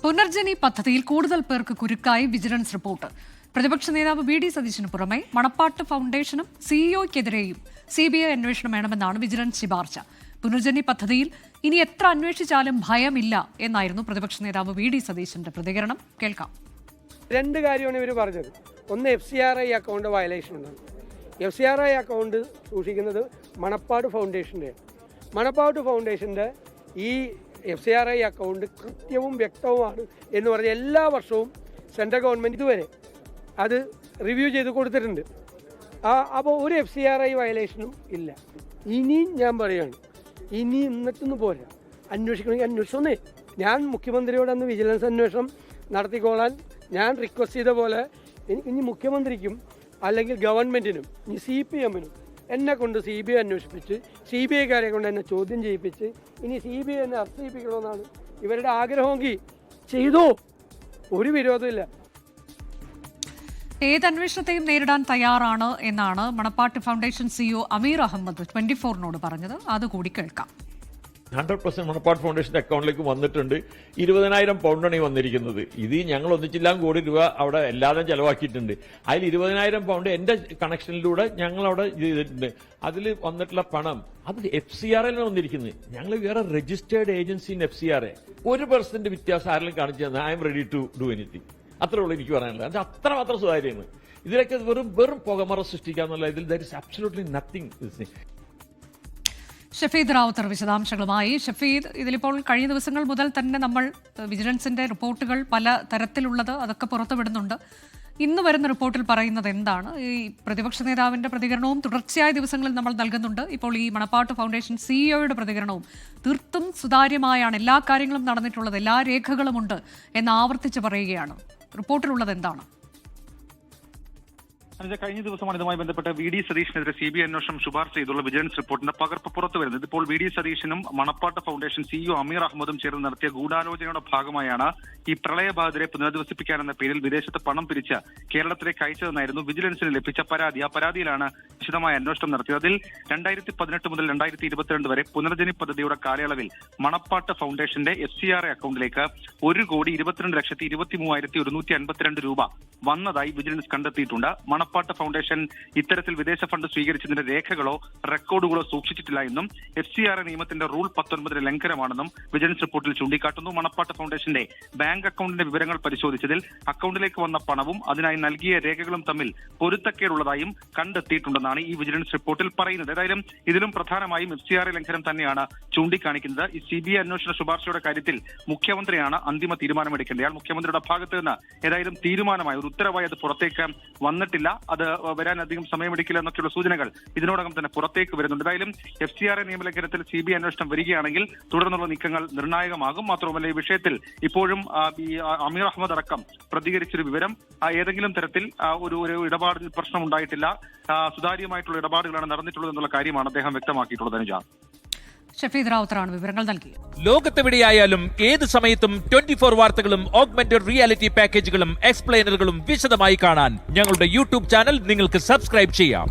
പുനർജനി പദ്ധതിയിൽ കൂടുതൽ പേർക്ക് കുരുക്കായി വിജിലൻസ് റിപ്പോർട്ട്. പ്രതിപക്ഷ നേതാവ് വി ഡി സതീശന് പുറമെ മണപ്പാട്ട് ഫൗണ്ടേഷനും സിഇഒയ്ക്കെതിരെയും സിബിഐ അന്വേഷണം വേണമെന്നാണ് വിജിലൻസ് ശുപാർശ. പുനർജനി പദ്ധതിയിൽ ഇനി എത്ര അന്വേഷിച്ചാലും ഭയമില്ല എന്നായിരുന്നു പ്രതിപക്ഷ നേതാവ് വി ഡി സതീശന്റെ പ്രതികരണം. കേൾക്കാം. രണ്ട് കാര്യമാണ് ഇവർ പറഞ്ഞത്. ഒന്ന്, FCRI അക്കൗണ്ട് വയലേഷൻ ഉണ്ടാണ്. FCRI അക്കൗണ്ട് സൂക്ഷിക്കുന്നത് മണപ്പാട് ഫൗണ്ടേഷൻ്റെ. മണപ്പാട് ഫൗണ്ടേഷൻ്റെ ഈ FCRI അക്കൗണ്ട് കൃത്യവും വ്യക്തവുമാണ് എന്ന് പറഞ്ഞ് എല്ലാ വർഷവും സെൻട്രൽ ഗവൺമെൻറ് ഇതുവരെ അത് റിവ്യൂ ചെയ്ത് കൊടുത്തിട്ടുണ്ട്. അപ്പോൾ ഒരു FCRI വയലേഷനും ഇല്ല. ഇനിയും ഞാൻ പറയുകയാണ്, ഇനി എന്നിട്ടൊന്നും പോരാ, അന്വേഷിക്കണമെങ്കിൽ അന്വേഷിച്ചൊന്നേ. ഞാൻ മുഖ്യമന്ത്രിയോട് അന്ന് വിജിലൻസ് അന്വേഷണം നടത്തിക്കോളാൻ ഞാൻ റിക്വസ്റ്റ് ചെയ്ത പോലെ ഇനി മുഖ്യമന്ത്രിക്കും അല്ലെങ്കിൽ ഗവൺമെൻറ്റിനും ഇനി CPM-നും എന്നെ കൊണ്ട് CBI അന്വേഷിപ്പിച്ച് CBI-കാരെ കൊണ്ട് എന്നെ ചോദ്യം ചെയ്യിപ്പിച്ച് ഇനി CBI എന്നെ അറസ്റ്റ് ചെയ്യിപ്പിക്കണമെന്നാണ് ഇവരുടെ ആഗ്രഹമെങ്കിൽ ചെയ്തോ, ഒരു വിരോധമില്ല. ഏത് അന്വേഷണത്തെയും നേരിടാൻ തയ്യാറാണ് എന്നാണ് മണപ്പാട്ട് ഫൗണ്ടേഷൻ CEO അമീർ അഹമ്മദ് 24-നോട് പറഞ്ഞത്. അതുകൂടി കേൾക്കാം. 100% മണപ്പാട്ട് ഫൗണ്ടേഷന്റെ അക്കൗണ്ടിലേക്ക് വന്നിട്ടുണ്ട്. 20,000 പൗണ്ടാണ് ഈ വന്നിരിക്കുന്നത്. ഇത് ഞങ്ങൾ ഒന്നിച്ചില്ലാൻ കോടി രൂപ അവിടെ എല്ലാവരും ചെലവാക്കിയിട്ടുണ്ട്. അതിൽ 20,000 പൗണ്ട് എന്റെ കണക്ഷനിലൂടെ ഞങ്ങൾ അവിടെ ചെയ്തിട്ടുണ്ട്. അതിൽ വന്നിട്ടുള്ള പണം അത് FCRA വന്നിരിക്കുന്നത്. ഞങ്ങൾ വേറെ രജിസ്റ്റേർഡ് ഏജൻസി ഇൻ FCRA. 1% വ്യത്യാസം ആരെങ്കിലും കാണിച്ചു തന്നാൽ I am ready to do anything. അത്രേ ഉള്ളൂ എനിക്ക് പറയാനുള്ളത്. അത് അത്രമാത്രം സുതാര്യമാണ്. ഇതിലൊക്കെ വെറും പുകമറ സൃഷ്ടിക്കാന്നുള്ള ഇതിൽ there is absolutely nothing. Shafeed Ravuthar വിശദാംശങ്ങളുമായി. ഷഫീദ്, ഇതിലിപ്പോൾ കഴിഞ്ഞ ദിവസങ്ങൾ മുതൽ തന്നെ നമ്മൾ വിജിലൻസിന്റെ റിപ്പോർട്ടുകൾ പല തരത്തിലുള്ളത് അതൊക്കെ പുറത്തുവിടുന്നുണ്ട്. ഇന്ന് വരുന്ന റിപ്പോർട്ടിൽ പറയുന്നത് എന്താണ്? ഈ പ്രതിപക്ഷ നേതാവിന്റെ പ്രതികരണവും തുടർച്ചയായ ദിവസങ്ങളിൽ നമ്മൾ നൽകുന്നുണ്ട്. ഇപ്പോൾ ഈ മണപ്പാട്ട് ഫൗണ്ടേഷൻ സിഇഒയുടെ പ്രതികരണവും തീർത്തും സുതാര്യമായാണ് എല്ലാ കാര്യങ്ങളും നടന്നിട്ടുള്ളത്, എല്ലാ രേഖകളുമുണ്ട് എന്ന് ആവർത്തിച്ച് പറയുകയാണ്. റിപ്പോർട്ടിലുള്ളത് എന്താണ്? കഴിഞ്ഞ ദിവസമാണ് ഇതുമായി ബന്ധപ്പെട്ട് വി ഡി സതീഷിനെതിരെ CBI അന്വേഷണം ശുപാർശ ചെയ്തുള്ള വിജിലൻസ് റിപ്പോർട്ടിന്റെ പകർപ്പ് പുറത്തു വരുന്നത്. ഇപ്പോൾ വി ഡി സതീശനും മണപ്പാട്ട് ഫൗണ്ടേഷൻ CEO അമീർ അഹമ്മദും ചേർന്ന് നടത്തിയ ഗൂഢാലോചനയുടെ ഭാഗമായാണ് ഈ പ്രളയബാധിതരെ പുനരധിവസിപ്പിക്കാനെന്ന പേരിൽ വിദേശത്ത് പണം പിരിച്ച് കേരളത്തിലേക്ക് അയച്ചതെന്നായിരുന്നു വിജിലൻസിന് ലഭിച്ച പരാതി. ആ പരാതിയിലാണ് വിശദമായ അന്വേഷണം നടത്തിയത്. അതിൽ 2018 മുതൽ 2022 വരെ പുനർജനി പദ്ധതിയുടെ കാലയളവിൽ മണപ്പാട്ട് ഫൗണ്ടേഷന്റെ FCRA അക്കൗണ്ടിലേക്ക് 1,22,23,152 രൂപ വന്നതായി വിജിലൻസ് കണ്ടെത്തിയിട്ടുണ്ട്. മണപ്പാട്ട് ഫൗണ്ടേഷൻ ഇത്തരത്തിൽ വിദേശ ഫണ്ട് സ്വീകരിച്ചതിന്റെ രേഖകളോ റെക്കോർഡുകളോ സൂക്ഷിച്ചിട്ടില്ല എന്നും FCRA നിയമത്തിന്റെ റൂൾ 19 ലംഘനമാണെന്നും വിജിലൻസ് റിപ്പോർട്ടിൽ ചൂണ്ടിക്കാട്ടുന്നു. മണപ്പാട്ട് ഫൗണ്ടേഷന്റെ ബാങ്ക് അക്കൗണ്ടിന്റെ വിവരങ്ങൾ പരിശോധിച്ചതിൽ അക്കൗണ്ടിലേക്ക് വന്ന പണവും അതിനായി നൽകിയ രേഖകളും തമ്മിൽ പൊരുത്തക്കേടുള്ളതായും കണ്ടെത്തിയിട്ടുണ്ടെന്നാണ് ഈ വിജിലൻസ് റിപ്പോർട്ടിൽ പറയുന്നത്. ഏതായാലും ഇതിലും പ്രധാനമായും FCRA ലംഘനം തന്നെയാണ് ചൂണ്ടിക്കാണിക്കുന്നത്. ഈ CBI അന്വേഷണ ശുപാർശയുടെ കാര്യത്തിൽ മുഖ്യമന്ത്രിയാണ് അന്തിമ തീരുമാനമെടുക്കേണ്ടത്. മുഖ്യമന്ത്രിയുടെ ഭാഗത്ത് നിന്ന് ഏതായാലും തീരുമാനമായി ഒരു ഉത്തരവായി അത് പുറത്തേക്ക് വന്നിട്ടില്ല. അത് വരാൻ അധികം സമയമെടുക്കില്ല എന്നൊക്കെയുള്ള സൂചനകൾ ഇതിനോടകം തന്നെ പുറത്തേക്ക് വരുന്നുണ്ട്. ഏതായാലും FCRA നിയമലംഘനത്തിൽ CBI അന്വേഷണം വരികയാണെങ്കിൽ തുടർന്നുള്ള നീക്കങ്ങൾ നിർണായകമാകും. മാത്രമല്ല ഈ വിഷയത്തിൽ ഇപ്പോഴും ഈ അമീർ അഹമ്മദ് അടക്കം പ്രതികരിച്ചൊരു വിവരം ഏതെങ്കിലും തരത്തിൽ ഒരു ഇടപാടിൽ പ്രശ്നം ഉണ്ടായിട്ടില്ല, സുതാര്യമായിട്ടുള്ള ഇടപാടുകളാണ് നടന്നിട്ടുള്ളത് എന്നുള്ള കാര്യമാണ് അദ്ദേഹം വ്യക്തമാക്കിയിട്ടുള്ളത്. അനുജ, ഷഫീദ് റാവുത്തറാണ് വിവരങ്ങൾ നൽകിയത്. ലോകത്തെവിടെയായാലും ഏത് സമയത്തും 24 വാർത്തകളും ഓഗ്മെന്റഡ് റിയാലിറ്റി പാക്കേജുകളും എക്സ്പ്ലെയിനറുകളും വിശദമായി കാണാൻ ഞങ്ങളുടെ YouTube ചാനൽ നിങ്ങൾക്ക് സബ്സ്ക്രൈബ് ചെയ്യാം.